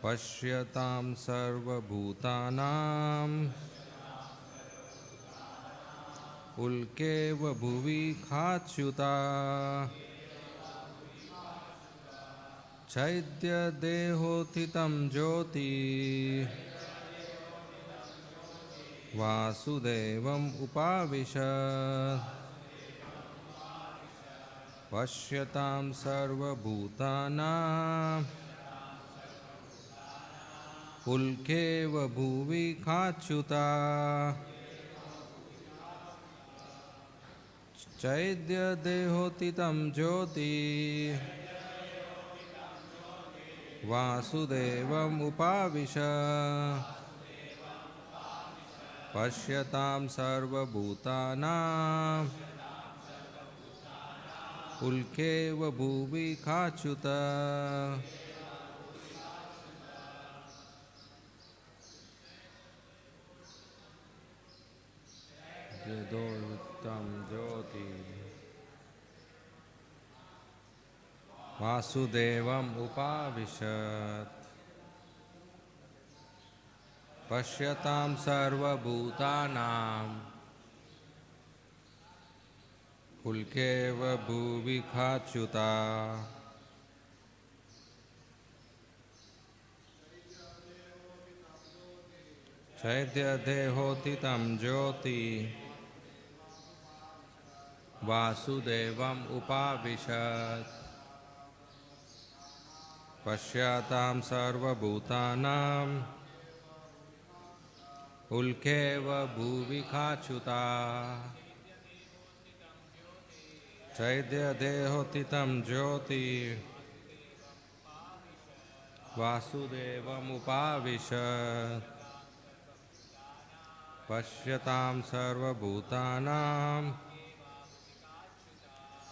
Pashyatam sarvabhutanam ulkeva bhuvi khachuta chaitya dehotitam jyoti vasudevam upavishat Pashyatam sarvabhutanam ulkeva bhuvi khachuta chaitya dehotitam jyoti vasudevam upavisha Pashyatam sarvabhutanam ulkeva bhuvi khachuta Yadortam jyoti Vasudevam upavishat Pashyatam sarvabhutanam Ulkeva bhuvi khachuta Chaitya dehotitam jyoti Vasudevam upavishat Pashyatam sarvabhutanam Ulkeva bhuvi khachuta Chaitya dehotitam jyoti Vasudevam upavishat Pashyatam sarvabhutanam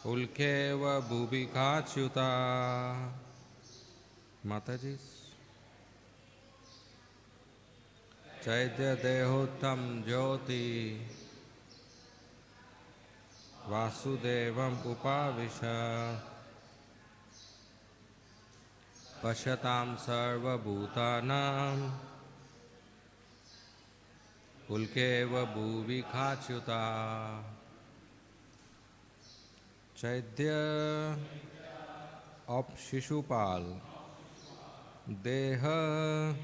Ulkeva bhuvi khachuta Matajis Chaitya dehotam jyoti Vasudevam upavisha Pashyatam sarvabhutanam Ulkeva bhuvi khachuta Chaitya of Shishupal Deha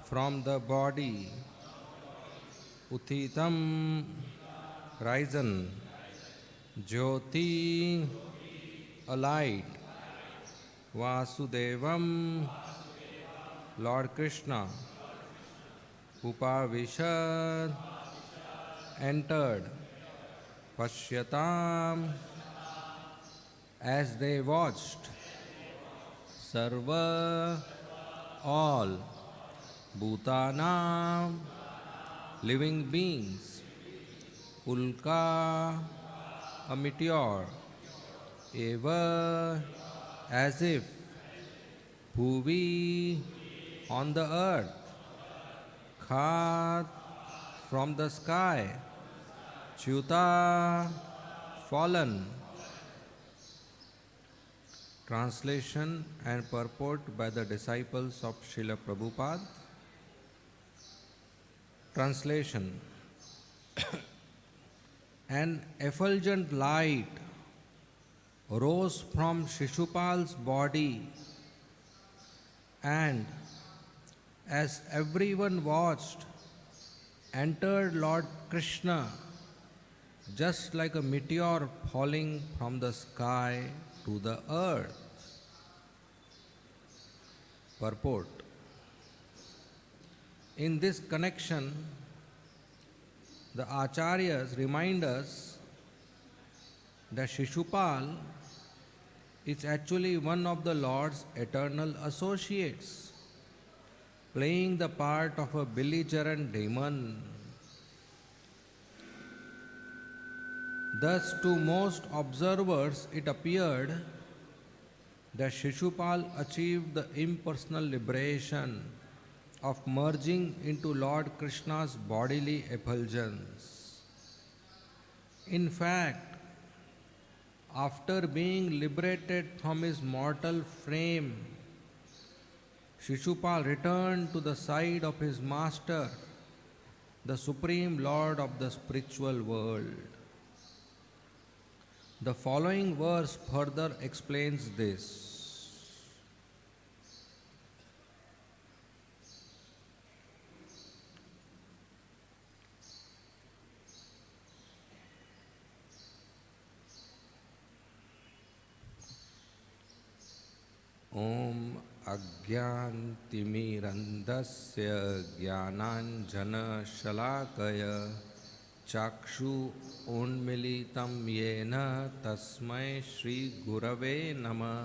from the body Uthitam risen Jyoti a light Vasudevam Lord Krishna Upavishad entered Pashyatam as they watched Sarva all Bhutanam living beings Ulka a meteor Eva as if Bhuvi on the earth Khat from the sky Chuta fallen Translation and purport by the disciples of Srila Prabhupada. Translation An effulgent light rose from Shishupal's body and as everyone watched entered Lord Krishna just like a meteor falling from the sky to the earth. Purport In this connection, the Acharyas remind us that Shishupal is actually one of the Lord's eternal associates, playing the part of a belligerent demon. Thus, to most observers, it appeared that Shishupal achieved the impersonal liberation of merging into Lord Krishna's bodily effulgence. In fact, after being liberated from his mortal frame, Shishupal returned to the side of his master, the Supreme Lord of the spiritual world. The following verse further explains this. ॐ अज्ञानतिमिरन्धस्य ज्ञानाञ्जनशलाकया चक्षु उन्मीलितं येन तस्मै श्रीगुरवे नमः।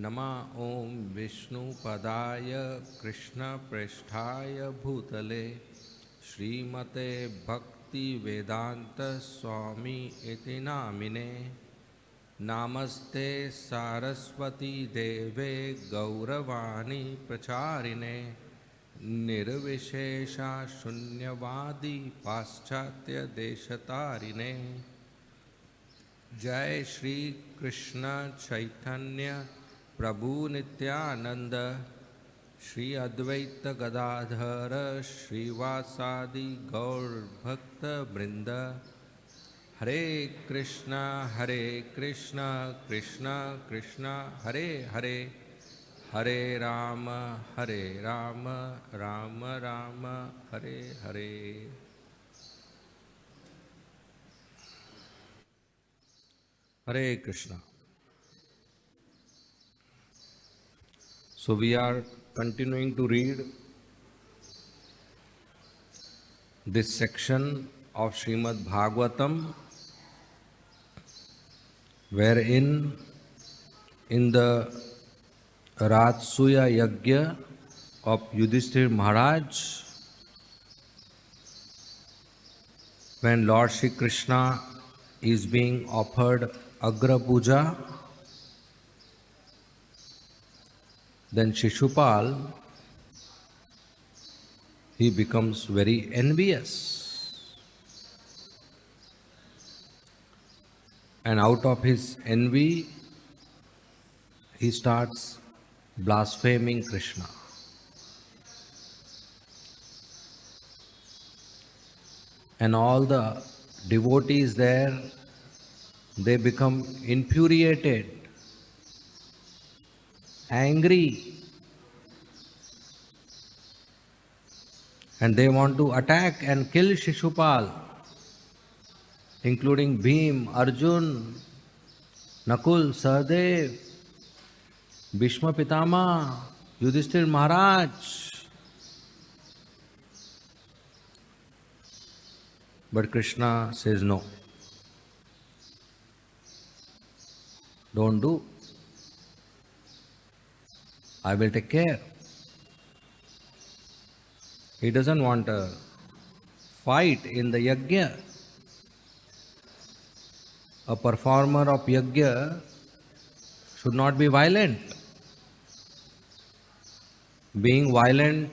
नमः ॐ विष्णुपदाय कृष्णप्रेष्ठाय भूतले श्रीमते भक्तिवेदान्तस्वामी इति नामिने। नमस्ते सारस्वती देवे गौरवाणी प्रचारिणे निर्विशेषा शून्यवादी पाश्चात्य देशतारिणे। जय श्री कृष्ण चैतन्य प्रभु नित्यानंद श्री अद्वैत गदाधर श्रीवासादि गौर भक्त वृंद। हरे कृष्णा कृष्ण कृष्ण हरे हरे, हरे Ram Ram Ram Hare Hare. Hare Krishna. So we are continuing to read this section of Srimad Bhagavatam, wherein in the Ratsuya Yajna of Yudhishthir Maharaj, when Lord Shri Krishna is being offered Agra Puja, then Shishupal, he becomes very envious. And out of his envy, he starts blaspheming Krishna. And all the devotees there, they become infuriated, angry, and they want to attack and kill Shishupal, including Bhim, Arjun, Nakul, Sahadev, Bhishma Pitama, Yudhishthir Maharaj. But Krishna says no. Don't do. I will take care. He doesn't want a fight in the yajna. A performer of yajna should not be violent. Being violent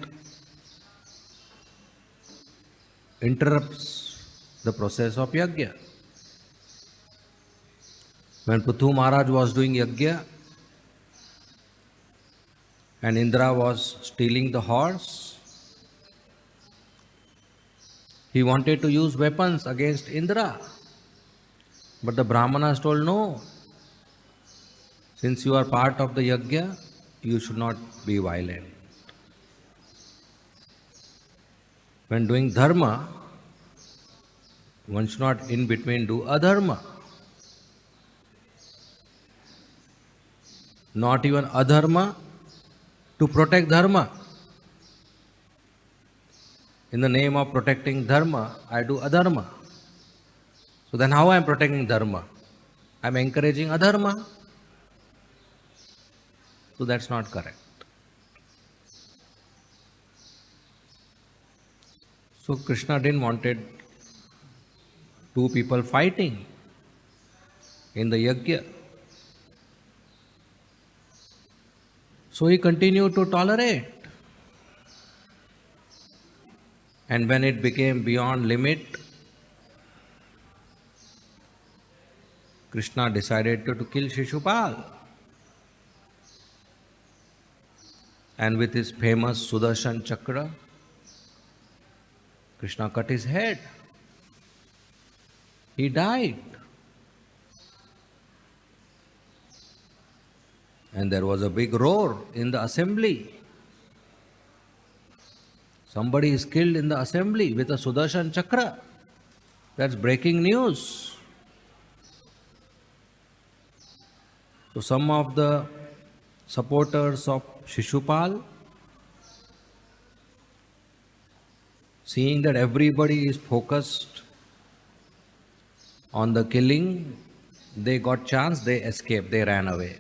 interrupts the process of yajna. When Prithu Maharaj was doing yajna and Indra was stealing the horse, he wanted to use weapons against Indra. But the Brahmanas told no. Since you are part of the yajna, you should not be violent. When doing dharma, one should not in between do adharma. Not even adharma to protect dharma. In the name of protecting dharma, I do adharma. So then how I am protecting dharma? I am encouraging adharma. So that's not correct. So Krishna didn't wanted two people fighting in the yajna. So he continued to tolerate. And when it became beyond limit, Krishna decided to kill Shishupal. And with his famous Sudarshan Chakra, Krishna cut his head. He died. And there was a big roar in the assembly. Somebody is killed in the assembly with a Sudarshan Chakra. That's breaking news. So some of the supporters of Shishupal, seeing that everybody is focused on the killing, they got chance, they escaped, they ran away.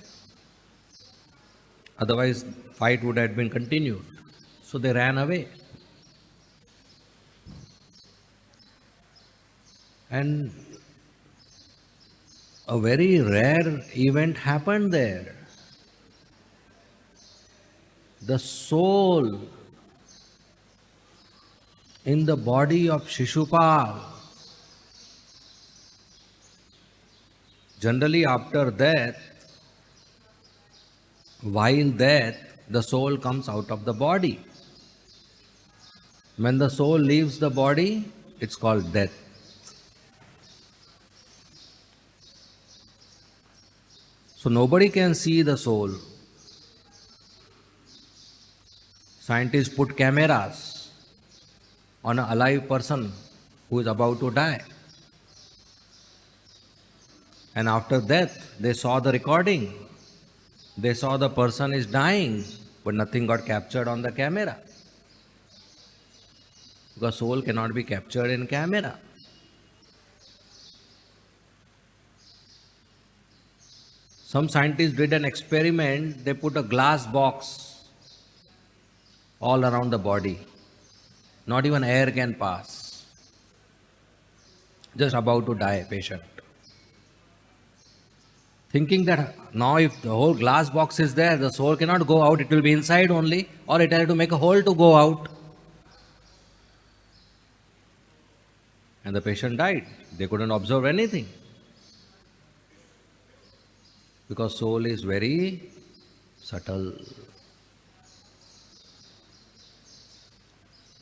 Otherwise, fight would have been continued. So they ran away. And a very rare event happened there. The soul in the body of Shishupal, generally after death, while death, the soul comes out of the body. When the soul leaves the body, it's called death. So nobody can see the soul. Scientists put cameras on an alive person who is about to die. And after death, they saw the recording. They saw the person is dying, but nothing got captured on the camera. Because soul cannot be captured in camera. Some scientists did an experiment. They put a glass box all around the body. Not even air can pass. Just about to die patient. Thinking that now if the whole glass box is there, the soul cannot go out, it will be inside only, or it has to make a hole to go out. And the patient died. They couldn't observe anything. Because soul is very subtle.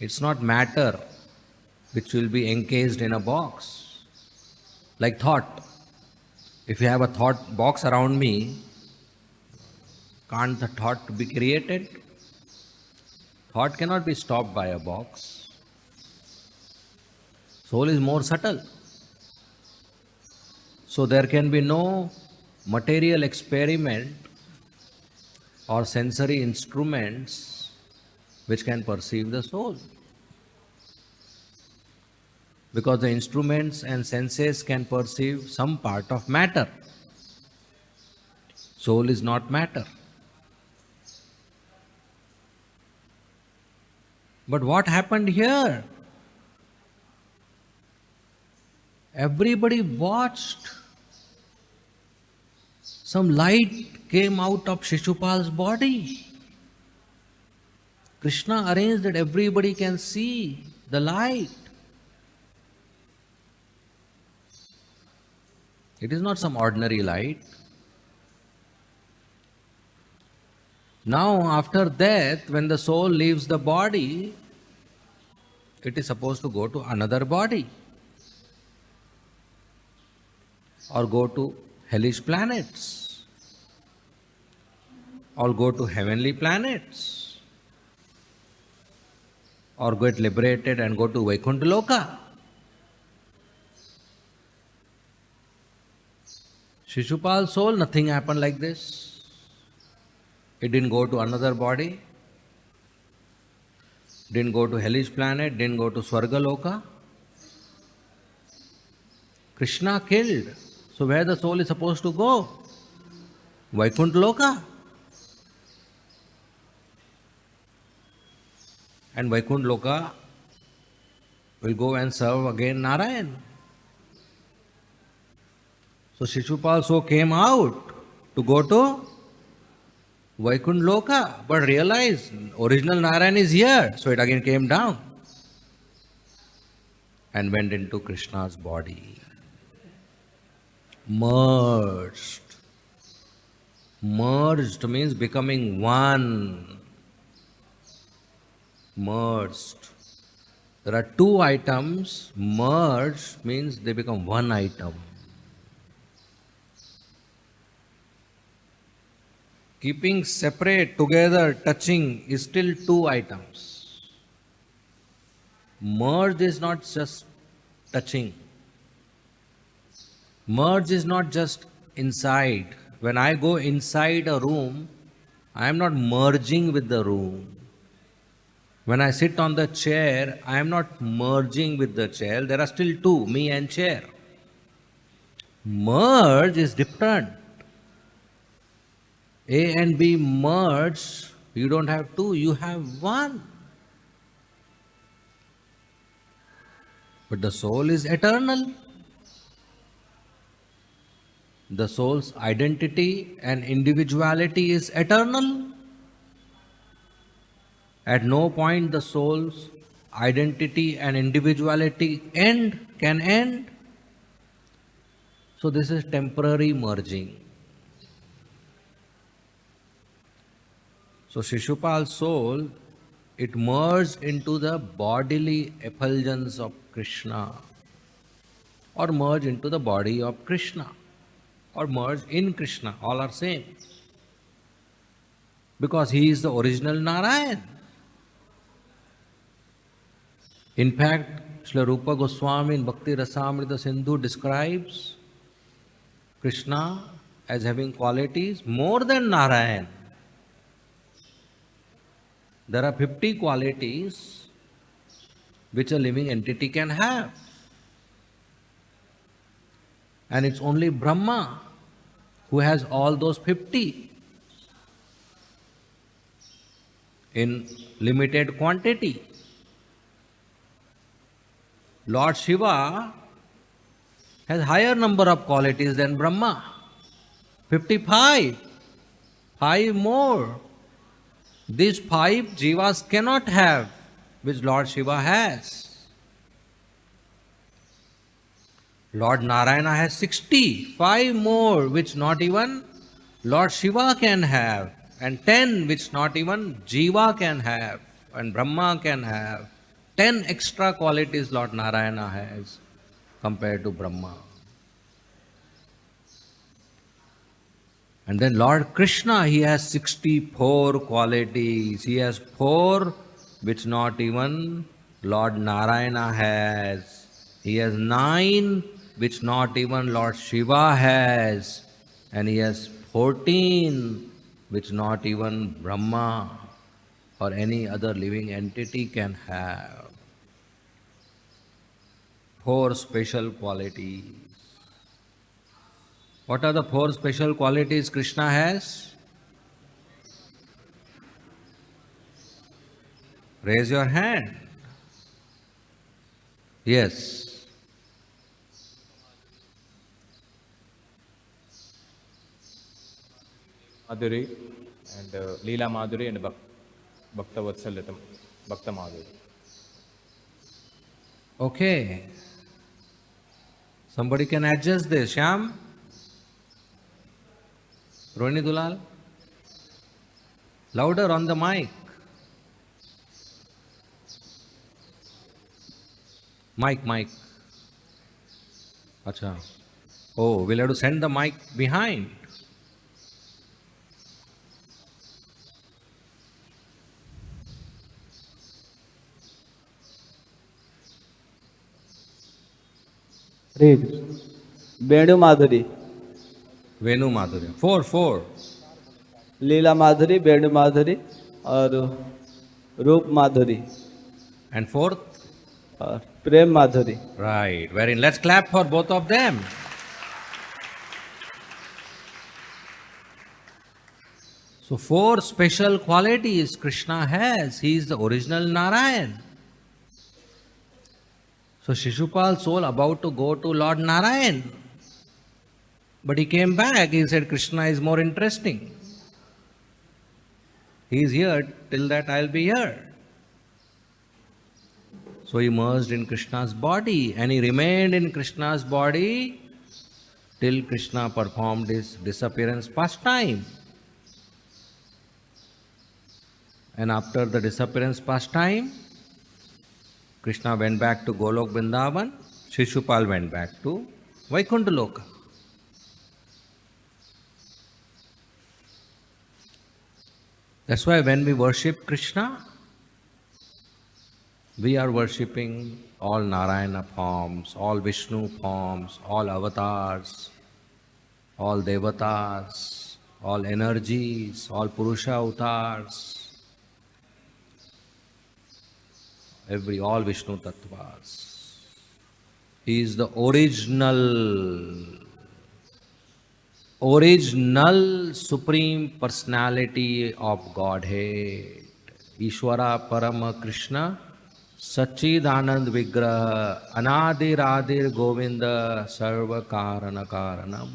It's not matter which will be encased in a box. Like thought. If you have a thought box around me, can't the thought be created? Thought cannot be stopped by a box. Soul is more subtle. So there can be no material experiment or sensory instruments which can perceive the soul. Because the instruments and senses can perceive some part of matter. Soul is not matter. But what happened here? Everybody watched. Some light came out of Shishupal's body. Krishna arranged that everybody can see the light. It is not some ordinary light. Now, after death, when the soul leaves the body, it is supposed to go to another body or go to hellish planets or go to heavenly planets or get liberated and go to Vaikuntha Loka. Shishupal's soul, nothing happened like this. It didn't go to another body, didn't go to hellish planet, didn't go to Swarga Loka. Krishna killed. So where the soul is supposed to go? Vaikuntha Loka. And Vaikuntha Loka will go and serve again Narayan. So Shishupal so came out to go to Vaikuntha Loka, but realized original Narayan is here, so it again came down and went into Krishna's body. Merged. Merged means becoming one. merged. There are two items, merged means they become one item. Keeping separate, together, touching is still two items. Merged is not just touching. Merge is not just inside. When I go inside a room, I am not merging with the room. When I sit on the chair, I am not merging with the chair. There are still two, me and chair. Merge is different. A and B merge, you don't have two, you have one. But the soul is eternal. The soul's identity and individuality is eternal. At no point the soul's identity and individuality can end. So this is temporary merging. So Shishupal's soul, it merged into the bodily effulgence of Krishna, or merge into the body of Krishna, or merge in Krishna, all are same. Because he is the original Narayan. In fact, Srila Rupa Goswami in Bhakti Rasamrita Sindhu describes Krishna as having qualities more than Narayan. There are 50 qualities which a living entity can have. And it's only Brahma who has all those 50 in limited quantity. Lord Shiva has higher number of qualities than Brahma. 55. 5 more. These 5 jivas cannot have, which Lord Shiva has. Lord Narayana has 60. 5 more, which not even Lord Shiva can have. And 10, which not even Jiva can have. And Brahma can have. 10 extra qualities Lord Narayana has compared to Brahma. And then Lord Krishna, he has 64 qualities. He has 4 which not even Lord Narayana has. He has 9 which not even Lord Shiva has. And he has 14 which not even Brahma or any other living entity can have. 4 special qualities. What are the 4 special qualities Krishna has? Raise your hand. Yes. Madhuri and Leela Madhuri and Bhakta Vatsalyatam, Bhakta Madhuri. Okay. Somebody can adjust this. Shyam? Rohini Dulal? Louder on the mic. Mic. Acha. Oh, we'll have to send the mic behind. Venu Madhuri, Venu Madhurya. 4. लीला माधुरी, वेणु माधुरी और रूप माधुरी And 4th? और प्रेम माधुरी. Right. Very. Let's clap for both of them. So 4 special qualities Krishna has. He is the original Narayan. So Shishupal's soul about to go to Lord Narayan. But he came back. He said, Krishna is more interesting. He is here. Till that I'll be here. So he merged in Krishna's body and he remained in Krishna's body till Krishna performed his disappearance pastime. And after the disappearance pastime, Krishna went back to Golok Vrindavan, Shishupal went back to Vaikuntha Loka. That's why when we worship Krishna, we are worshipping all Narayana forms, all Vishnu forms, all avatars, all devatas, all energies, all Purusha avatars, all Vishnu tattvas. He is the original Supreme Personality of Godhead. Ishvara Parama Krishna Satchidanand Vigraha Anadir Adir Govinda Sarva Karana Karanam.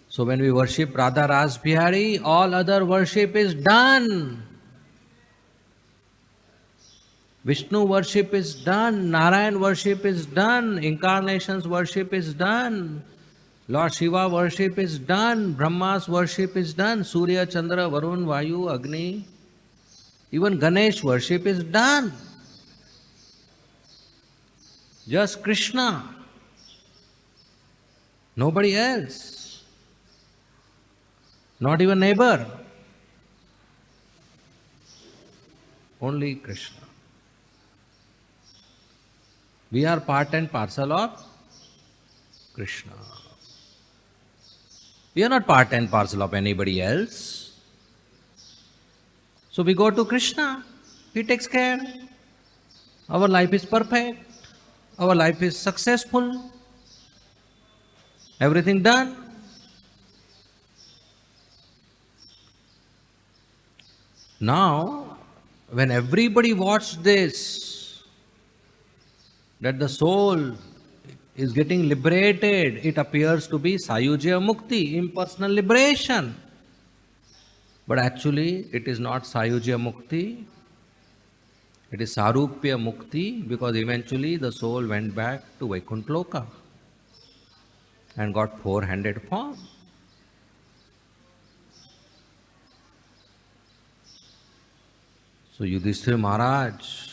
So when we worship Radha Rasbihari, all other worship is done. Vishnu worship is done, Narayan worship is done, incarnations worship is done, Lord Shiva worship is done, Brahma's worship is done, Surya, Chandra, Varun, Vayu, Agni, even Ganesh worship is done. Just Krishna, nobody else, not even neighbor, only Krishna. We are part and parcel of Krishna. We are not part and parcel of anybody else. So we go to Krishna, He takes care. Our life is perfect, our life is successful, everything done. Now, when everybody watched this, that the soul is getting liberated, it appears to be Sayujya Mukti, impersonal liberation. But actually, it is not Sayujya Mukti, it is Sarupya Mukti, because eventually the soul went back to Vaikuntha Loka and got four-handed form. So Yudhishthira Maharaj,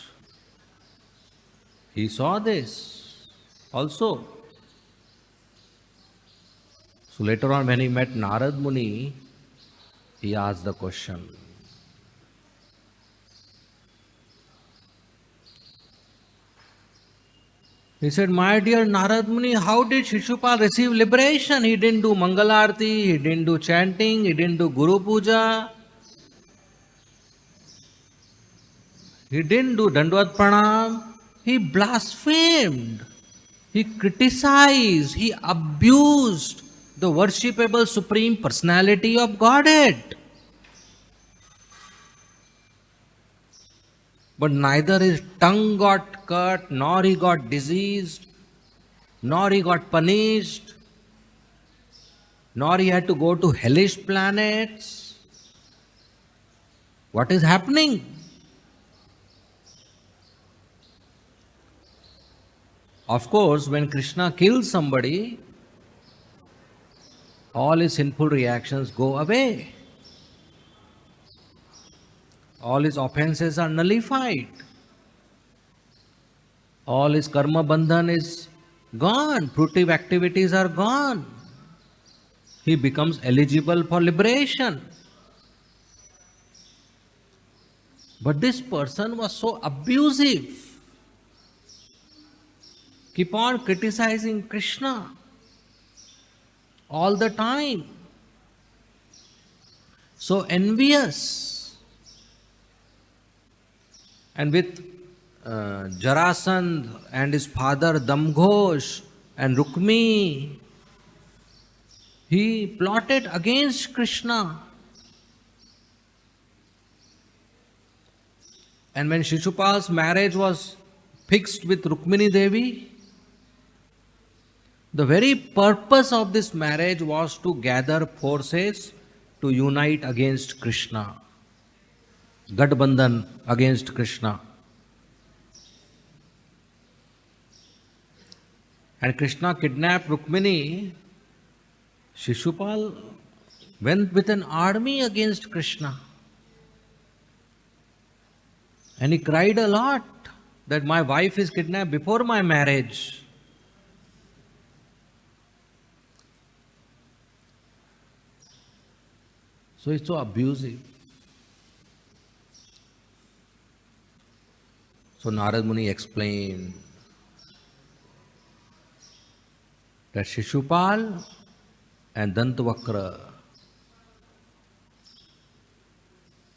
he saw this also. So later on when he met Narad Muni, he asked the question. He said, my dear Narad Muni, how did Shishupal receive liberation? He didn't do Mangala arati, he didn't do chanting, he didn't do Guru Puja, he didn't do Dandvat Pranam. He blasphemed, he criticized, he abused the worshipable Supreme Personality of Godhead. But neither his tongue got cut, nor he got diseased, nor he got punished, nor he had to go to hellish planets. What is happening? Of course, when Krishna kills somebody, all his sinful reactions go away. All his offenses are nullified. All his karma bandhan is gone. Fruitive activities are gone. He becomes eligible for liberation. But this person was so abusive. Keep on criticizing Krishna all the time. So envious. And with Jarasandh and his father Damghosh and Rukmi, he plotted against Krishna. And when Shishupal's marriage was fixed with Rukmini Devi, the very purpose of this marriage was to gather forces to unite against Krishna. Gadbandhan against Krishna. And Krishna kidnapped Rukmini. Shishupal went with an army against Krishna. And he cried a lot that my wife is kidnapped before my marriage. So it's so abusive. So Narad Muni explained that Shishupal and Dantavakra,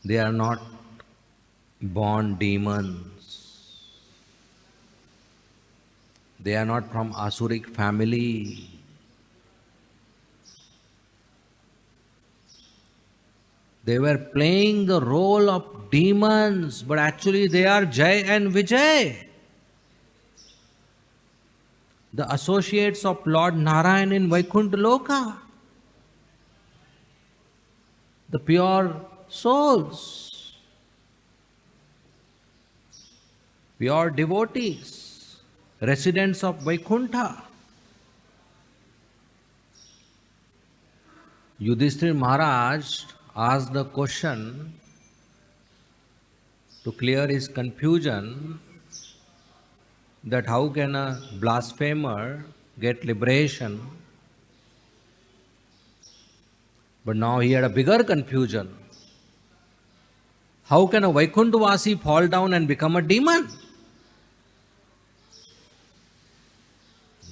they are not born demons. They are not from Asuric family. They were playing the role of demons, but actually they are Jai and Vijay, the associates of Lord Narayan in Vaikuntha Loka, the pure souls, pure devotees, residents of Vaikuntha. Yudhishthira Maharaj asked the question to clear his confusion that how can a blasphemer get liberation? But now he had a bigger confusion. How can a Vaikunthavasi fall down and become a demon?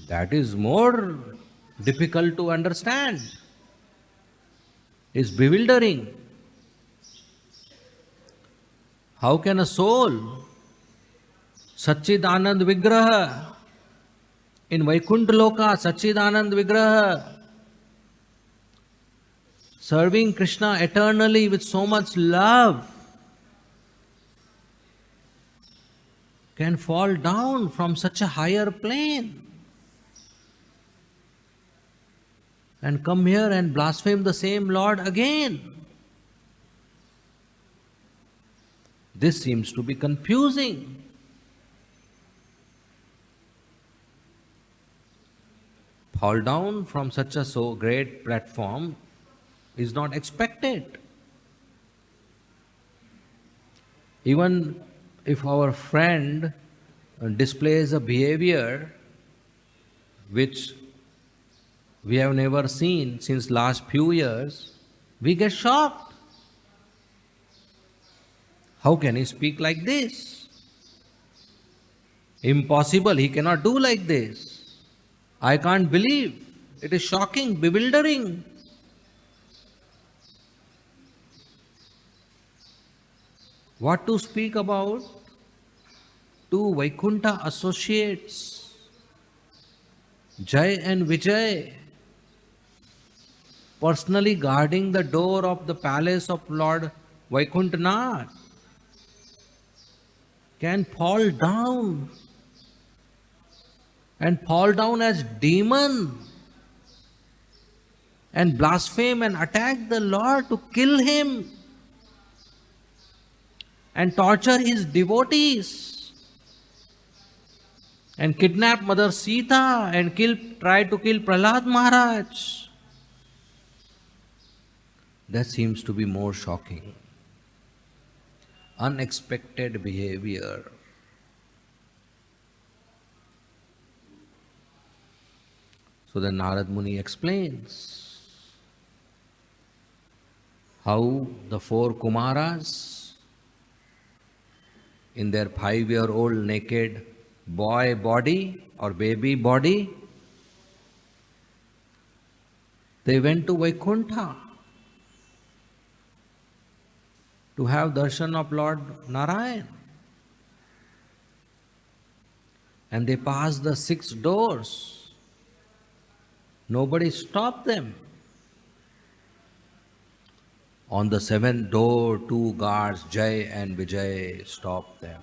That is more difficult to understand. It's bewildering. How can a soul, Satchidanand Vigraha, in Vaikuntha Loka, Satchidanand Vigraha, serving Krishna eternally with so much love, can fall down from such a higher plane and come here and blaspheme the same Lord again? This seems to be confusing. Fall down from such a so great platform is not expected. Even if our friend displays a behavior which we have never seen since last few years, we get shocked. How can he speak like this? Impossible, he cannot do like this. I can't believe. It is shocking, bewildering. What to speak about two Vaikuntha associates, Jai and Vijay, personally guarding the door of the palace of Lord Vaikuntanath, can fall down as demon and blaspheme and attack the Lord to kill him and torture his devotees and kidnap Mother Sita and try to kill Prahlad Maharaj. That seems to be more shocking. Unexpected behavior. So then Narad Muni explains how the four Kumaras in their 5-year-old naked boy body or baby body, they went to Vaikuntha to have darshan of Lord Narayan. And they passed the 6 doors. Nobody stopped them. On the 7th door, 2 guards, Jai and Vijay, stopped them.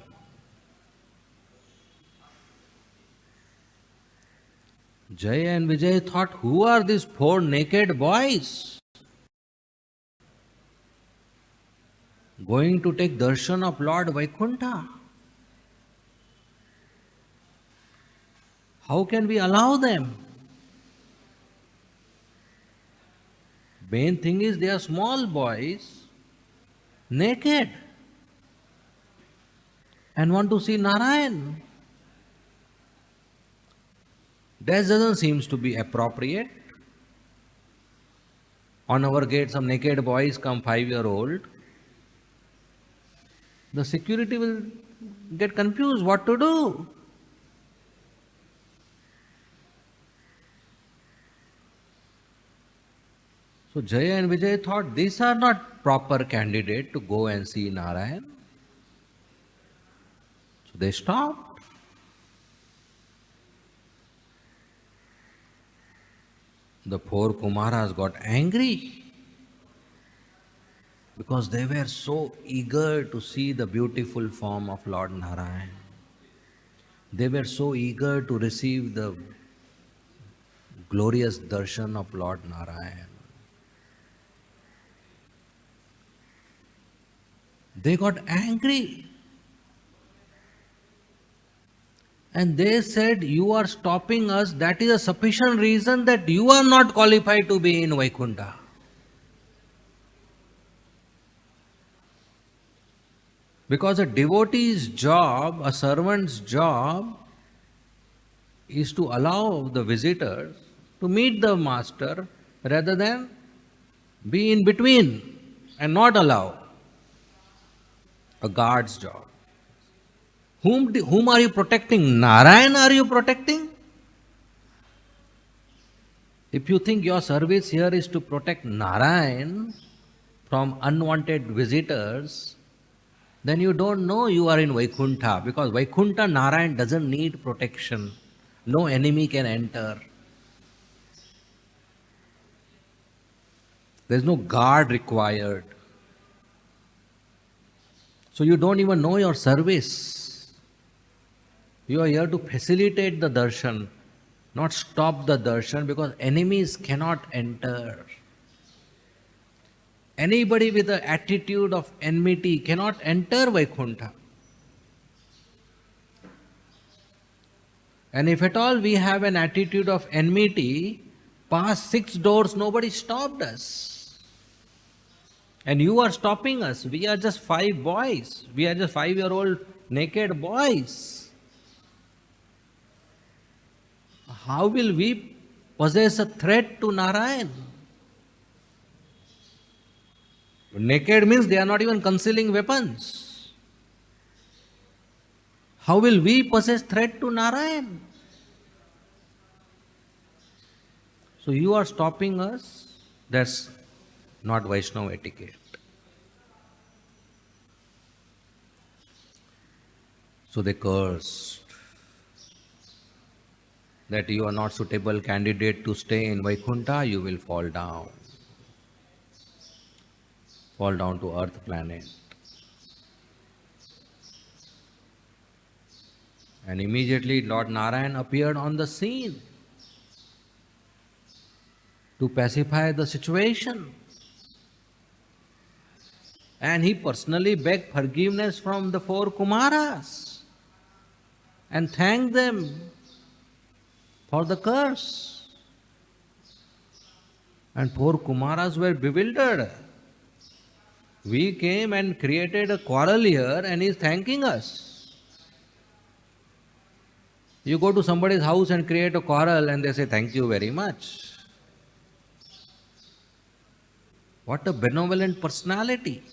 Jai and Vijay thought, who are these 4 naked boys going to take darshan of Lord Vaikuntha? How can we allow them? Main thing is they are small boys, naked, and want to see Narayan. That doesn't seem to be appropriate. On our gate, some naked boys come 5-year-old. The security will get confused what to do. So Jaya and Vijay thought these are not proper candidate to go and see Narayan. So they stopped. The four Kumaras got angry because they were so eager to see the beautiful form of Lord Narayan. They were so eager to receive the glorious darshan of Lord Narayan. They got angry. And they said, you are stopping us, that is a sufficient reason that you are not qualified to be in Vaikuntha. Because a devotee's job, a servant's job, is to allow the visitors to meet the master rather than be in between and not allow. A guard's job. Whom are you protecting? Narayan are you protecting? If you think your service here is to protect Narayan from unwanted visitors, then you don't know you are in Vaikuntha, because Vaikuntha Narayan doesn't need protection. No enemy can enter. There is no guard required. So you don't even know your service. You are here to facilitate the darshan, not stop the darshan, because enemies cannot enter. Anybody with an attitude of enmity cannot enter Vaikuntha. And if at all we have an attitude of enmity, past 6 doors nobody stopped us. And you are stopping us. We are just 5 boys. We are just 5-year-old naked boys. How will we possess a threat to Narayan? Naked means they are not even concealing weapons. How will we possess threat to Narayan? So you are stopping us. That's not Vaishnava etiquette. So they cursed that you are not suitable candidate to stay in Vaikuntha, you will fall down. Fall down to earth planet. And immediately Lord Narayan appeared on the scene to pacify the situation. And he personally begged forgiveness from the 4 Kumaras and thanked them for the curse. And 4 Kumaras were bewildered. We came and created a quarrel here and he is thanking us. You go to somebody's house and create a quarrel and they say thank you very much. What a benevolent personality.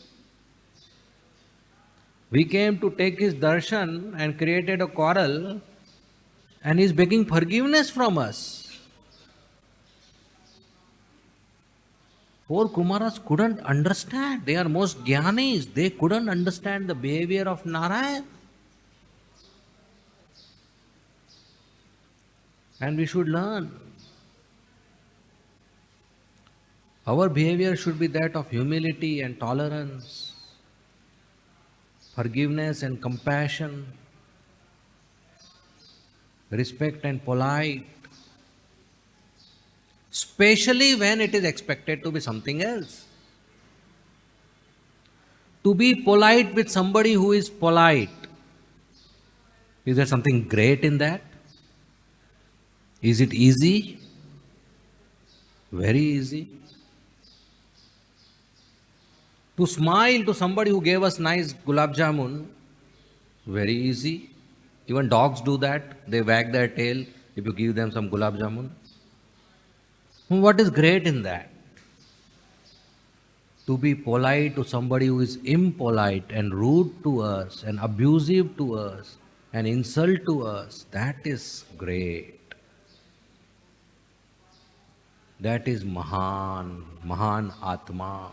We came to take his darshan and created a quarrel and he is begging forgiveness from us. 4 Kumaras couldn't understand. They are most jnanis. They couldn't understand the behavior of Narayan. And we should learn. Our behavior should be that of humility and tolerance, forgiveness and compassion, respect and polite, especially when it is expected to be something else. To be polite with somebody who is polite, is there something great in that? Is it easy? Very easy. To smile to somebody who gave us nice gulab jamun, very easy. Even dogs do that. They wag their tail if you give them some gulab jamun. What is great in that? To be polite to somebody who is impolite and rude to us and abusive to us and insult to us, that is great. That is Mahan Atma,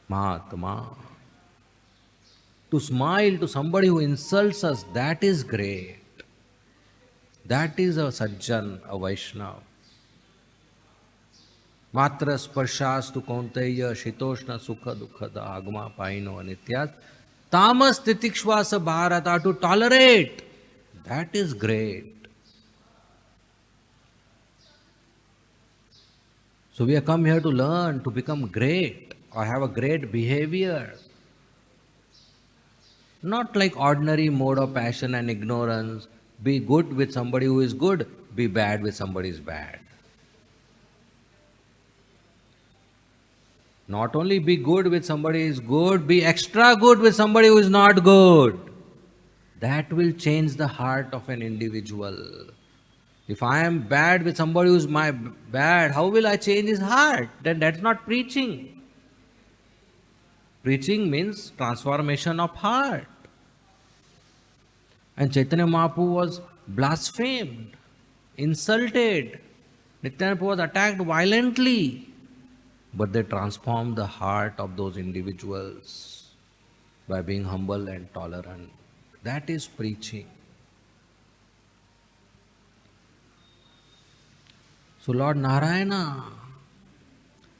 Mahatma. To smile to somebody who insults us, that is great. That is a Sajjan, a Vaishnava. Matra sparshas kaunteya shitoshna sukha dukkha agma paino anityas. Tamas titikshvasa bharata, to tolerate. That is great. So we have come here to learn, to become great, or have a great behavior. Not like ordinary mode of passion and ignorance. Be good with somebody who is good, be bad with somebody who is bad. Not only be good with somebody who is good, be extra good with somebody who is not good. That will change the heart of an individual. If I am bad with somebody who is my bad, how will I change his heart? Then that's not preaching. Preaching means transformation of heart. And Chaitanya Mahaprabhu was blasphemed, insulted. Nityananda Prabhu was attacked violently. But they transformed the heart of those individuals by being humble and tolerant. That is preaching. So Lord Narayana,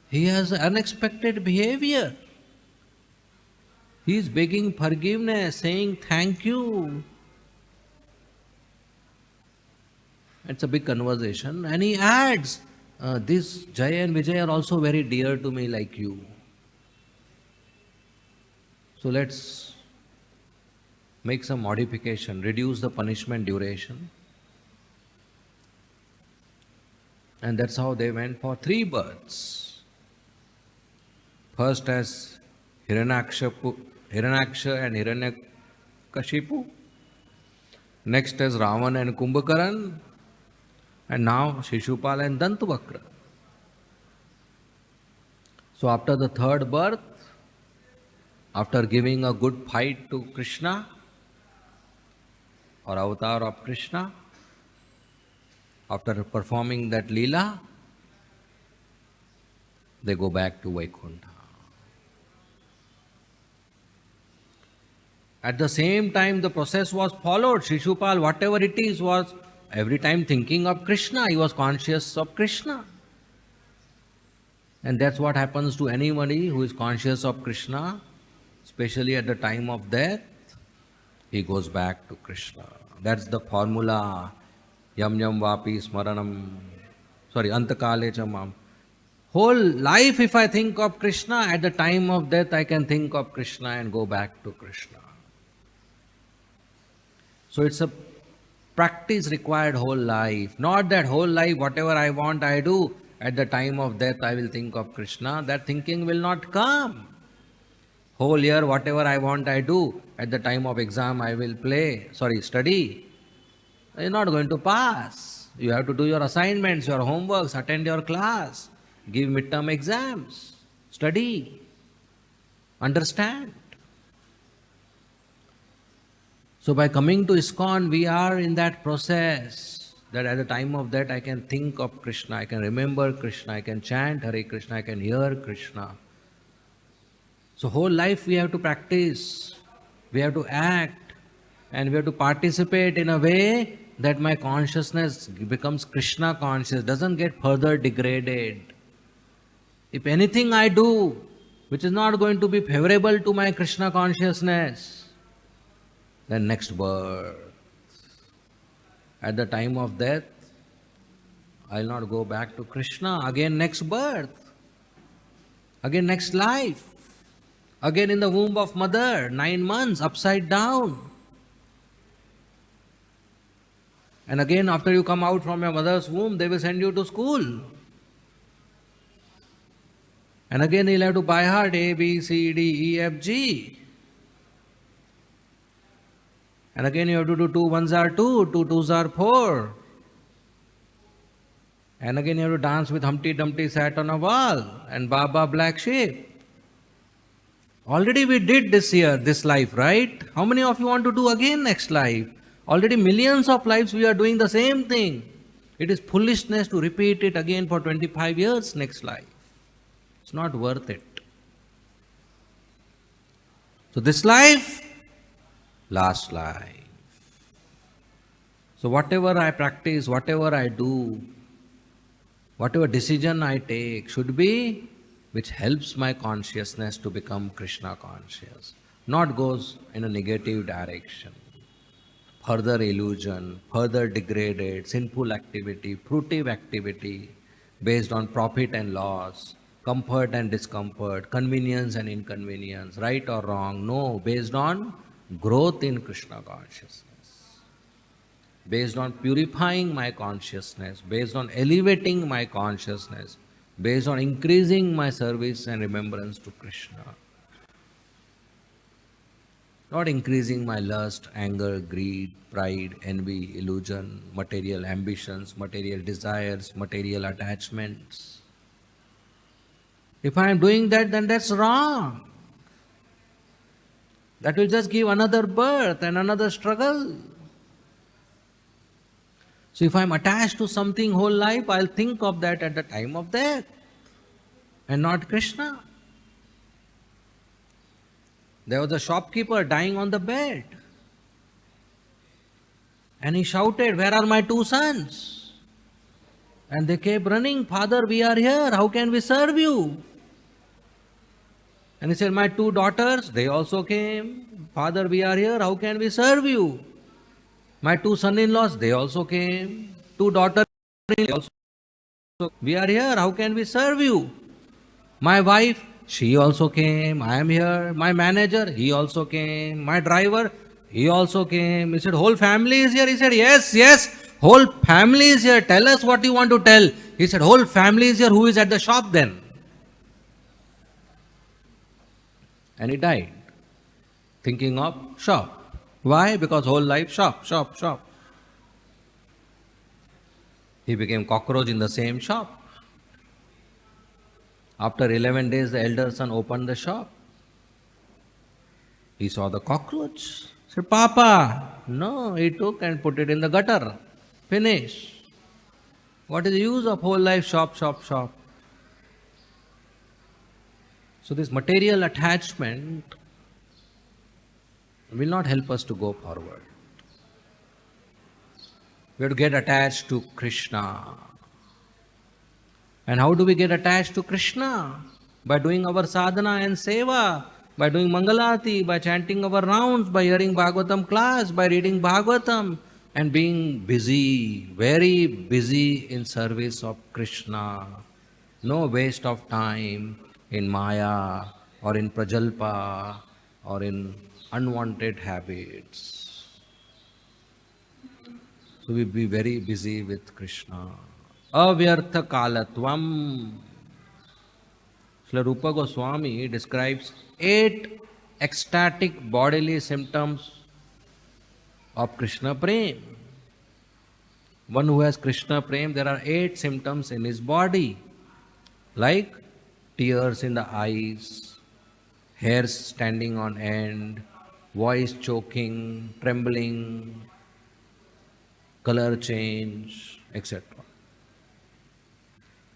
he has unexpected behavior. He is begging forgiveness, saying thank you. It's a big conversation. And he adds, this Jaya and Vijay are also very dear to me like you. So let's make some modification, reduce the punishment duration. And that's how they went for 3 births. First as Hiranyaksha and Hiranyakashipu. Next as Ravan and Kumbhakaran. And now Shishupal and Dantavakra. So after the 3rd birth, after giving a good fight to Krishna, or avatar of Krishna, after performing that Leela, they go back to Vaikuntha. At the same time, the process was followed. Shishupal, whatever it is, was every time thinking of Krishna. He was conscious of Krishna. And that's what happens to anybody who is conscious of Krishna, especially at the time of death. He goes back to Krishna. That's the formula. Yam yam vapi smaranam. Antakale chamam. Whole life, if I think of Krishna, at the time of death, I can think of Krishna and go back to Krishna. So it's a practice required whole life. Not that whole life, whatever I want, I do. At the time of death, I will think of Krishna. That thinking will not come. Whole year, whatever I want, I do. At the time of exam, I will study. You're not going to pass. You have to do your assignments, your homeworks, attend your class, give midterm exams, study, understand. So by coming to ISKCON, we are in that process that at the time of that I can think of Krishna, I can remember Krishna, I can chant Hare Krishna, I can hear Krishna. So whole life we have to practice, we have to act, and we have to participate in a way that my consciousness becomes Krishna conscious, doesn't get further degraded. If anything I do which is not going to be favorable to my Krishna consciousness, then next birth, at the time of death, I will not go back to Krishna. Again next birth, again next life, again in the womb of mother, 9 months, upside down. And again after you come out from your mother's womb, they will send you to school. And again he'll have to by heart A, B, C, D, E, F, G. And again you have to do 2 ones are 2, 2 twos are 4. And again you have to dance with Humpty Dumpty sat on a wall and Baba black sheep. Already we did this year, this life, right? How many of you want to do again next life? Already millions of lives we are doing the same thing. It is foolishness to repeat it again for 25 years next life. It's not worth it. So this life, last life. So whatever I practice, whatever I do, whatever decision I take should be which helps my consciousness to become Krishna conscious, not goes in a negative direction. Further illusion, further degraded, sinful activity, fruitive activity based on profit and loss, comfort and discomfort, convenience and inconvenience, right or wrong. No, based on growth in Krishna consciousness, based on purifying my consciousness, based on elevating my consciousness, based on increasing my service and remembrance to Krishna. Not increasing my lust, anger, greed, pride, envy, illusion, material ambitions, material desires, material attachments. If I am doing that, then that's wrong. That will just give another birth and another struggle. So if I am attached to something whole life, I'll think of that at the time of death and not Krishna. There was a shopkeeper dying on the bed. And he shouted, "Where are my 2 sons?" And they kept running, "Father, we are here. How can we serve you?" And he said, "My 2 daughters, they also came. Father, we are here. How can we serve you?" My 2 son-in-laws, they also came. 2 daughters, also. We are here. How can we serve you? My wife, she also came. I am here. My manager, he also came. My driver, he also came. He said, "Whole family is here." He said, "Yes, yes. Whole family is here. Tell us what you want to tell." He said, "Whole family is here. Who is at the shop then?" And he died, thinking of shop. Why? Because whole life shop, shop, shop. He became cockroach in the same shop. After 11 days, the elder son opened the shop. He saw the cockroach. He said, "Papa." No, he took and put it in the gutter. Finish. What is the use of whole life shop, shop, shop? So this material attachment will not help us to go forward. We have to get attached to Krishna. And how do we get attached to Krishna? By doing our sadhana and seva, by doing Mangalati, by chanting our rounds, by hearing Bhagavatam class, by reading Bhagavatam, and being busy, very busy in service of Krishna. No waste of time in Maya or in Prajalpa or in unwanted habits. So we be very busy with Krishna. Avyartha kalatvam. Srila Rupa Goswami describes 8 ecstatic bodily symptoms of Krishna Prem. One who has Krishna Prem, there are 8 symptoms in his body, like tears in the eyes, hairs standing on end, voice choking, trembling, color change, etc.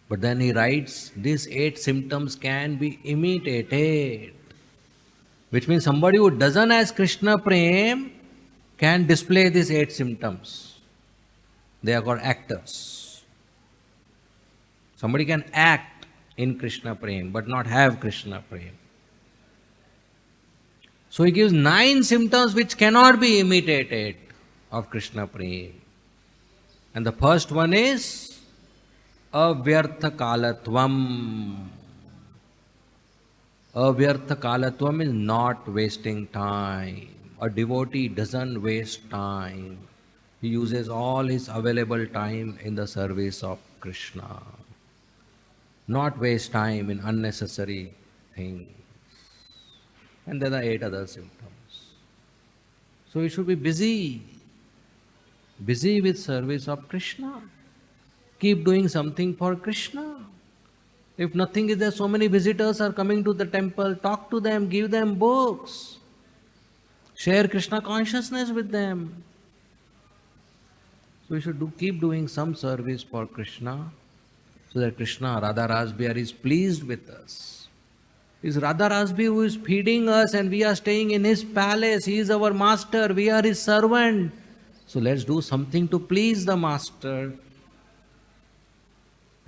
But then he writes, these 8 symptoms can be imitated. Which means somebody who doesn't have Krishna Prem can display these 8 symptoms. They are called actors. Somebody can act in Krishna Prem but not have Krishna Prem. So he gives 9 symptoms which cannot be imitated of Krishna Prem. And the first one is avyartha kalatvam. Avyartha kalatvam is not wasting time. A devotee doesn't waste time. He uses all his available time in the service of Krishna. not waste time in unnecessary things. And there are 8 other symptoms. So we should be busy with service of Krishna. Keep doing something for Krishna. If nothing is there, so many visitors are coming to the temple, talk to them, give them books, share Krishna consciousness with them. So we should keep doing some service for Krishna, so that Krishna, Radha-Rasbihari, is pleased with us. It's Radha-Rasbihari who is feeding us, and we are staying in his palace. He is our master, we are his servant. So let's do something to please the master.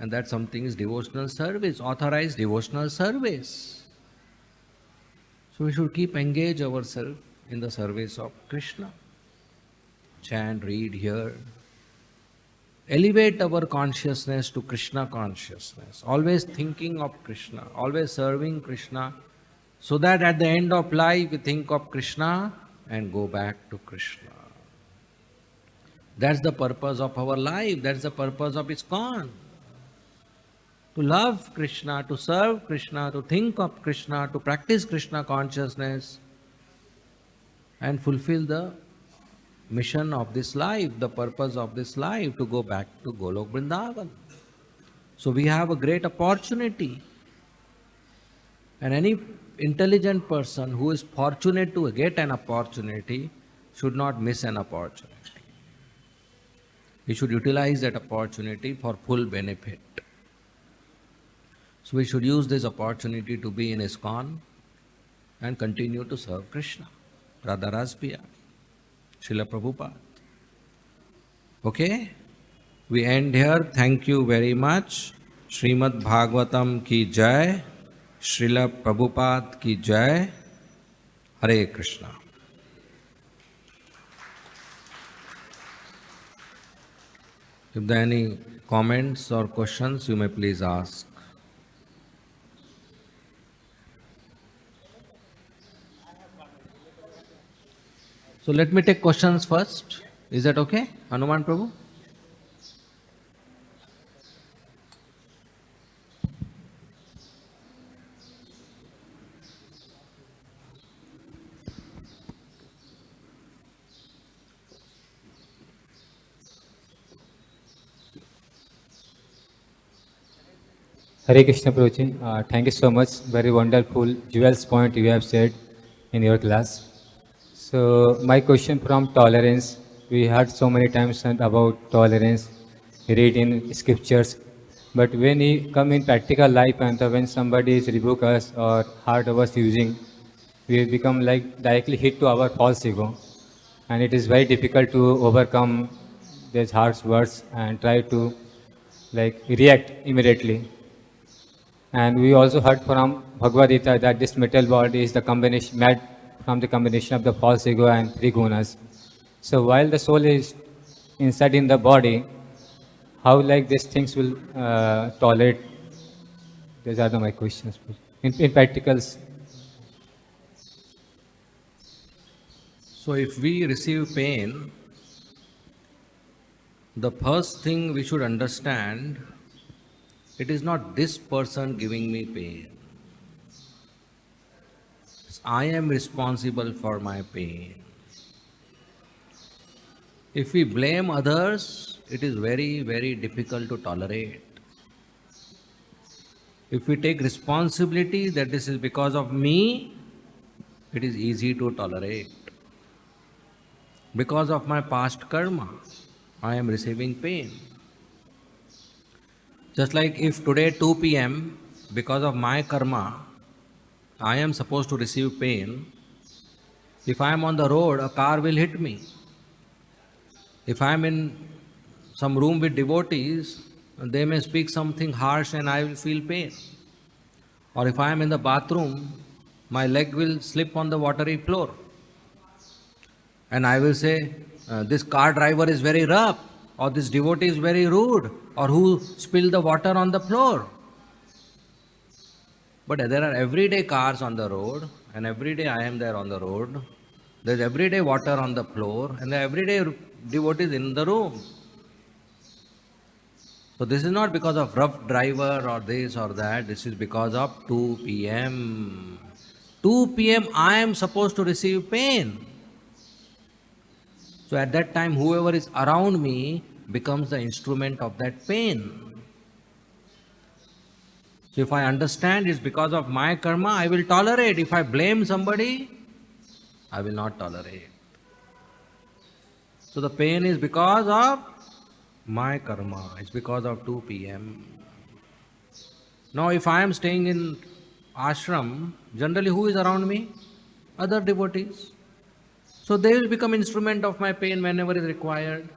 And that something is devotional service, authorized devotional service. So we should keep engage ourselves in the service of Krishna. Chant, read, hear. Elevate our consciousness to Krishna consciousness. Always thinking of Krishna, always serving Krishna, so that at the end of life we think of Krishna and go back to Krishna. That's the purpose of our life. That's the purpose of ISKCON. To love Krishna, to serve Krishna, to think of Krishna, to practice Krishna consciousness and fulfill the mission of this life, the purpose of this life, to go back to Golok Vrindavan. So we have a great opportunity. And any intelligent person who is fortunate to get an opportunity should not miss an opportunity. He should utilize that opportunity for full benefit. So we should use this opportunity to be in ISKCON and continue to serve Krishna, Radha-Rasbihari, Srila Prabhupada. Okay? We end here. Thank you very much. Srimad Bhagavatam ki jai. Srila Prabhupada ki jai. Hare Krishna. If there are any comments or questions, you may please ask. So let me take questions first. Is that okay, Hanuman Prabhu? Hare Krishna Prabhuji, thank you so much. Very wonderful jewels point you have said in your class. So my question from tolerance, we heard so many times about tolerance, read in scriptures, but when we come in practical life and when somebody is rebuke us or hard of us using, we become like directly hit to our false ego, and it is very difficult to overcome these harsh words and try to like react immediately. And we also heard from Bhagavad-gita that this metal body is the combination made from the combination of the false ego and three gunas. So while the soul is inside in the body, how like these things will tolerate? These are my questions. In practicals. So if we receive pain, the first thing we should understand, it is not this person giving me pain. I am responsible for my pain. If we blame others, it is very, very difficult to tolerate. If we take responsibility that this is because of me, it is easy to tolerate. Because of my past karma, I am receiving pain. Just like if today 2 p.m., because of my karma, I am supposed to receive pain. If I am on the road, a car will hit me. If I am in some room with devotees, they may speak something harsh and I will feel pain. Or if I am in the bathroom, my leg will slip on the watery floor. And I will say, this car driver is very rough, or this devotee is very rude, or who spilled the water on the floor. But there are everyday cars on the road, and every day I am there on the road. There is everyday water on the floor, and there are everyday devotees in the room. So this is not because of rough driver or this or that, this is because of 2 p.m. 2 p.m. I am supposed to receive pain. So at that time, whoever is around me becomes the instrument of that pain. So if I understand it's because of my karma, I will tolerate. If I blame somebody, I will not tolerate. So the pain is because of my karma. It's because of 2 p.m. Now if I am staying in ashram, generally who is around me? Other devotees. So they will become instrument of my pain whenever is required.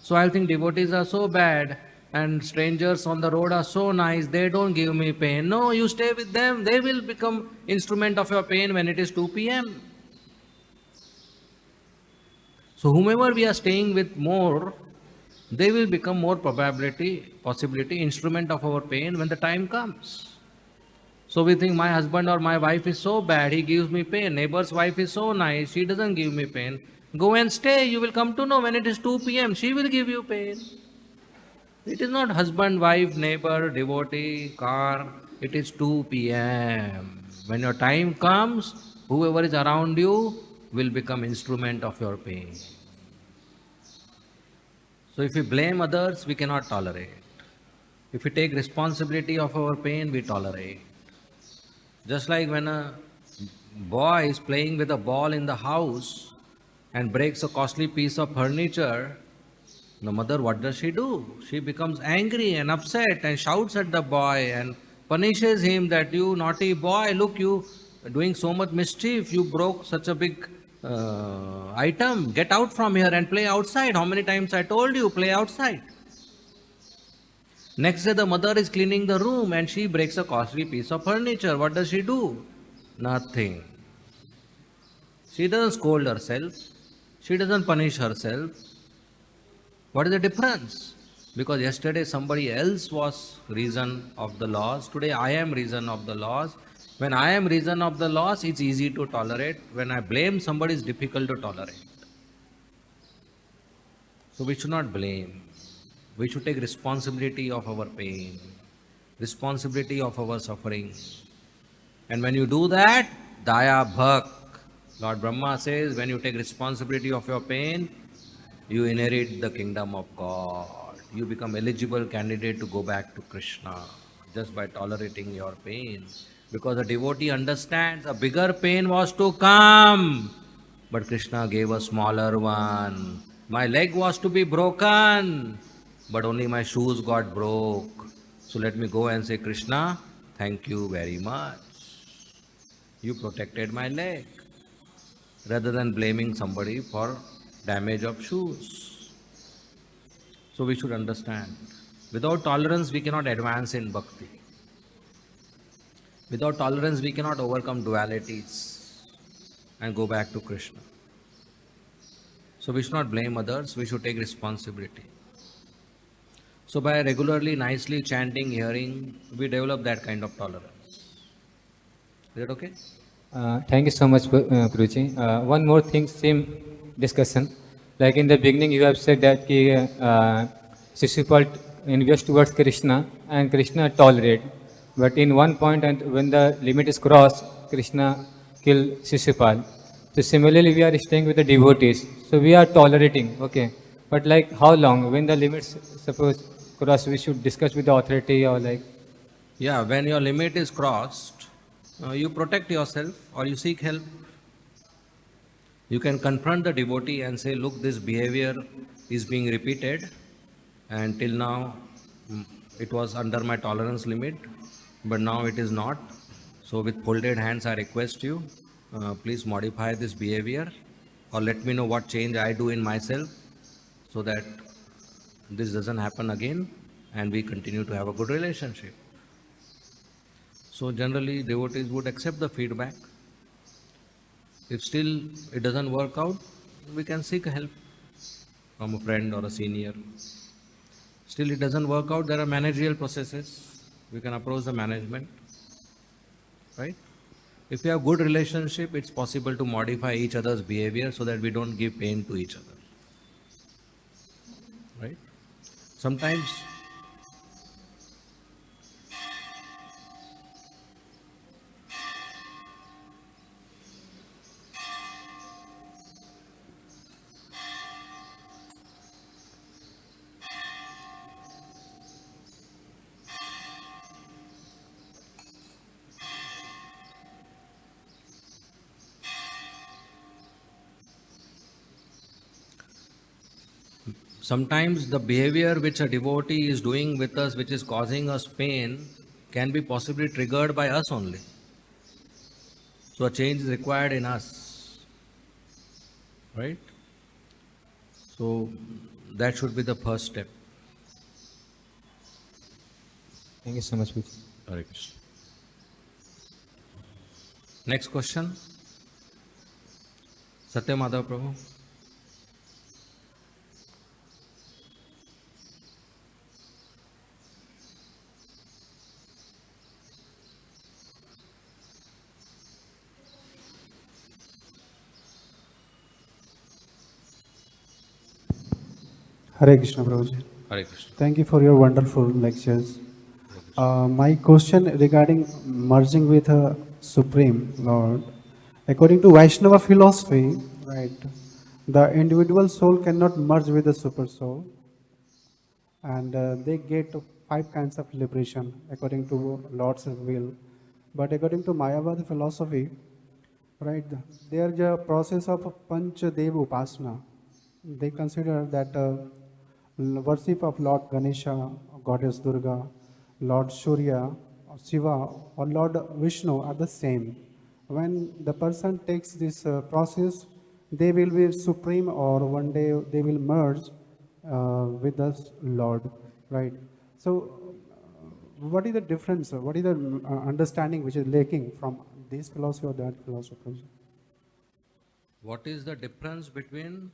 So I'll think devotees are so bad and strangers on the road are so nice, they don't give me pain. No, you stay with them, they will become instrument of your pain when it is 2 p.m. So whomever we are staying with more, they will become more possibility, instrument of our pain when the time comes. So we think my husband or my wife is so bad, he gives me pain. Neighbor's wife is so nice, she doesn't give me pain. Go and stay, you will come to know when it is 2 p.m., she will give you pain. It is not husband, wife, neighbor, devotee, car, it is 2 p.m. When your time comes, whoever is around you will become instrument of your pain. So if we blame others, we cannot tolerate. If we take responsibility of our pain, we tolerate. Just like when a boy is playing with a ball in the house and breaks a costly piece of furniture, the mother, what does she do? She becomes angry and upset and shouts at the boy and punishes him that you naughty boy, look, you doing so much mischief, you broke such a big item, get out from here and play outside. How many times I told you, play outside. Next day the mother is cleaning the room and she breaks a costly piece of furniture. What does she do? Nothing. She doesn't scold herself. She doesn't punish herself. What is the difference? Because yesterday somebody else was reason of the loss. Today I am reason of the loss. When I am reason of the loss, it's easy to tolerate. When I blame somebody, it's difficult to tolerate. So we should not blame. We should take responsibility of our pain, responsibility of our suffering. And when you do that, Daya Bhak, Lord Brahma says, when you take responsibility of your pain, you inherit the kingdom of God. You become eligible candidate to go back to Krishna just by tolerating your pain. Because a devotee understands a bigger pain was to come, but Krishna gave a smaller one. My leg was to be broken, but only my shoes got broke. So let me go and say, Krishna, thank you very much. You protected my leg, rather than blaming somebody for damage of shoes. So we should understand. Without tolerance, we cannot advance in bhakti. Without tolerance, we cannot overcome dualities and go back to Krishna. So we should not blame others, we should take responsibility. So by regularly, nicely chanting, hearing, we develop that kind of tolerance. Is that okay? Thank you so much, Prabhuji. One more thing, same discussion. Like in the beginning, you have said that Shishupal invests towards Krishna and Krishna tolerate. But in one point, and when the limit is crossed, Krishna kill Shishupal. So similarly, we are staying with the devotees. So we are tolerating, okay. But like how long? When the limits suppose cross, we should discuss with the authority or like. Yeah, when your limit is crossed, you protect yourself or you seek help. You can confront the devotee and say, look, this behavior is being repeated and till now it was under my tolerance limit, but now it is not. So with folded hands I request you, please modify this behavior or let me know what change I do in myself so that this doesn't happen again and we continue to have a good relationship. So generally devotees would accept the feedback. If still it doesn't work out, we can seek help from a friend or a senior. Still it doesn't work out, there are managerial processes. We can approach the management, right? If we have good relationship, it's possible to modify each other's behavior so that we don't give pain to each other, right? Sometimes sometimes the behavior which a devotee is doing with us, which is causing us pain, can be possibly triggered by us only. So a change is required in us, right? So that should be the first step. Thank you so much, Prabhuji. Hare Krishna. Next question. Satya Madhav Prabhu. Hare Krishna, Prabhuji. Hare Krishna. Thank you for your wonderful lectures. My question regarding merging with a Supreme Lord. According to Vaishnava philosophy, right, the individual soul cannot merge with the super soul, and they get 5 kinds of liberation according to Lord's will. But according to Mayavad philosophy, right, there's a process of Panchadev Upasana. They consider that worship of Lord Ganesha, Goddess Durga, Lord Surya, Shiva, or Lord Vishnu are the same. When the person takes this process, they will be supreme, or one day they will merge with the Lord, right? So, what is the difference? What is the understanding which is lacking from this philosophy or that philosophy? What is the difference between?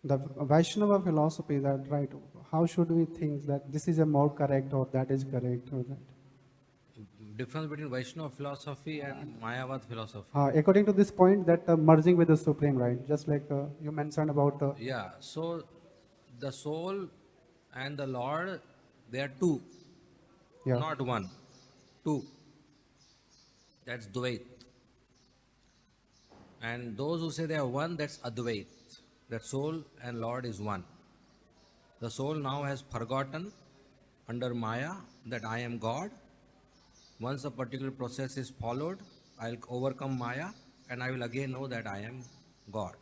The Vaishnava philosophy, that right, how should we think that this is a more correct or that is correct or that? Difference between Vaishnava philosophy and Mayavad philosophy. According to this point, that merging with the Supreme, right? Just like you mentioned about. Yeah, so the soul and the Lord, they are two, Yeah. not one. Two. That's Dvait. And those who say they are one, that's Advait. That soul and Lord is one. The soul now has forgotten under Maya that I am God. Once a particular process is followed, I'll overcome Maya and I will again know that I am God.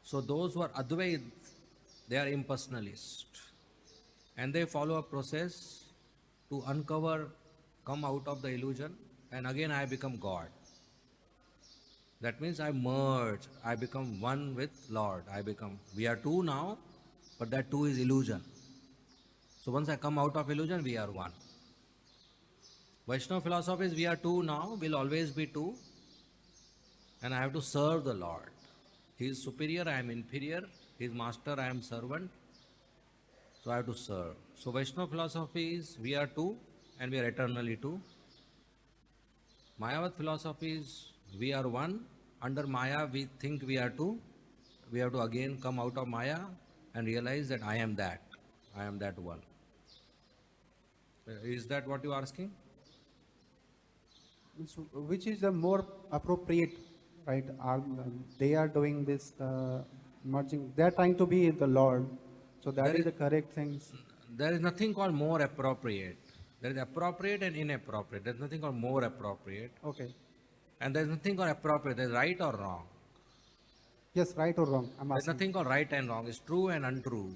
So those who are Advait, they are impersonalist. And they follow a process to uncover, come out of the illusion, and again I become God. That means I merge, I become one with Lord. We are two now, but that two is illusion. So once I come out of illusion, we are one. Vaishnava philosophy is we are two now, will always be two, and I have to serve the Lord. He is superior, I am inferior. He is master, I am servant. So I have to serve. So Vaishnava philosophy is we are two and we are eternally two. Mayavad philosophy is we are one. Under Maya we think we are two. We have to again come out of Maya and realize that I am that. I am that one. Is that what you are asking? Which is the more appropriate, right? They are doing this merging. They are trying to be the Lord. So that is the correct thing. There is nothing called more appropriate. There is appropriate and inappropriate. There is nothing called more appropriate. Okay. And there is nothing called appropriate. There is right or wrong. Yes, right or wrong? I'm There is asking. nothing called right and wrong. It's true and untrue.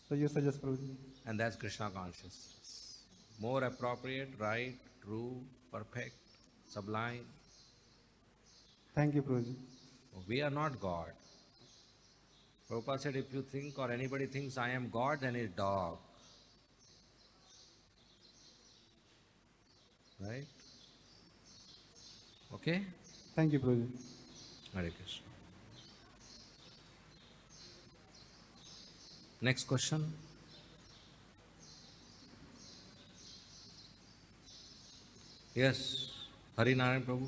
So you suggest, Prabhuji? And that's Krishna consciousness. More appropriate, right, true, perfect, sublime. Thank you, Prabhuji. We are not God. Prabhupada said, if you think or anybody thinks I am God, then he's dog. Right? Okay? Thank you, Prabhuji. Hare Krishna. Next question. Yes, Hari Narayan Prabhu.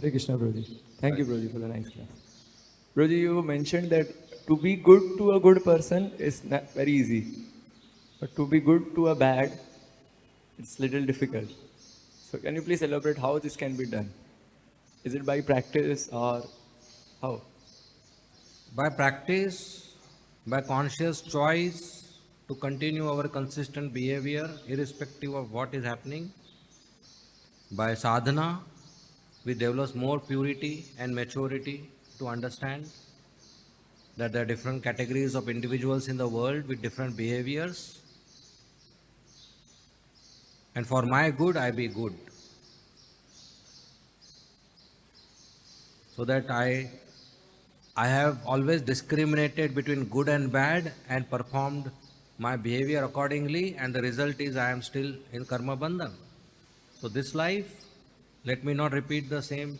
Hare Krishna, Prabhuji. Thank you, Prabhuji, for the nice class. Prabhuji, you mentioned that to be good to a good person is not very easy. But to be good to a bad, it's little difficult. So can you please elaborate how this can be done? Is it by practice or how? By practice, by conscious choice, to continue our consistent behavior irrespective of what is happening. By sadhana, we develop more purity and maturity to understand that there are different categories of individuals in the world with different behaviors. And for my good, I be good. So that I have always discriminated between good and bad and performed my behavior accordingly, and the result is I am still in karma bandhan. So this life, let me not repeat the same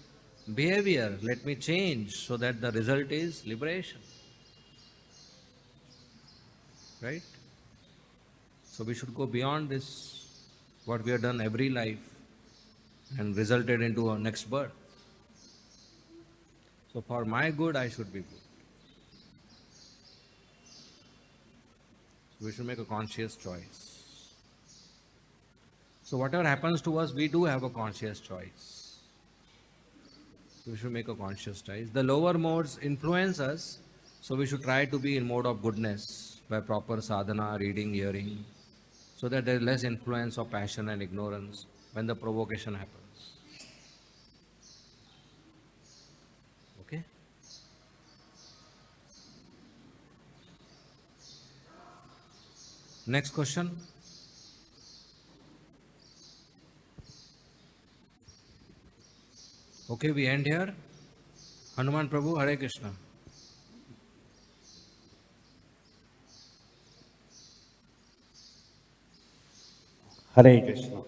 behavior. Let me change so that the result is liberation. Right? So we should go beyond this, what we have done every life and resulted into our next birth. So for my good, I should be good. So we should make a conscious choice. So whatever happens to us, we do have a conscious choice. So we should make a conscious choice. The lower modes influence us, so we should try to be in mode of goodness by proper sadhana, reading, hearing, so that there is less influence of passion and ignorance when the provocation happens. Okay? Next question. Okay, we end here. Hanuman Prabhu, Hare Krishna. हरे कृष्ण।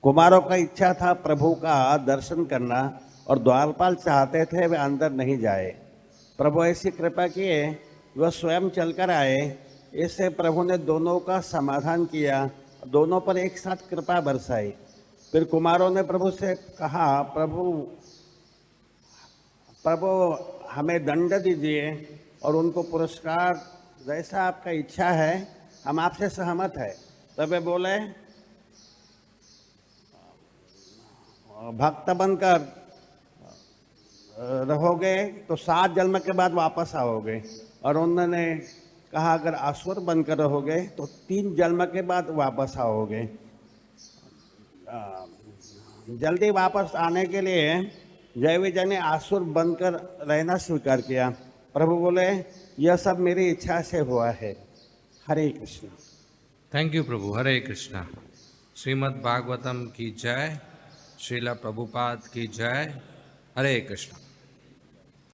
कुमारों का इच्छा था प्रभु का दर्शन करना और द्वारपाल चाहते थे वे अंदर नहीं जाए। प्रभु ऐसी कृपा किए वह स्वयं चलकर आए। इससे प्रभु ने दोनों का समाधान किया, दोनों पर एक साथ कृपा बरसाई। फिर कुमारों ने प्रभु से कहा, प्रभु हमें दंड दीजिए और उनको पुरस्कार जैसा आपका इच्छा है हम आपसे सहमत है। तब वे बोले, भक्त बनकर रहोगे तो 7 जन्म के बाद वापस आओगे, और उन्होंने कहा अगर असुर बनकर रहोगे तो 3 जन्म के बाद वापस आओगे। जल्दी वापस आने के लिए जयविजय ने असुर बनकर रहना स्वीकार किया। प्रभु बोले, यह सब मेरी इच्छा से हुआ है। हरे Krishna. Thank you, Prabhu. Hare Krishna. Srimad Bhagavatam ki jai. Srila Prabhupada ki jai. Hare Krishna.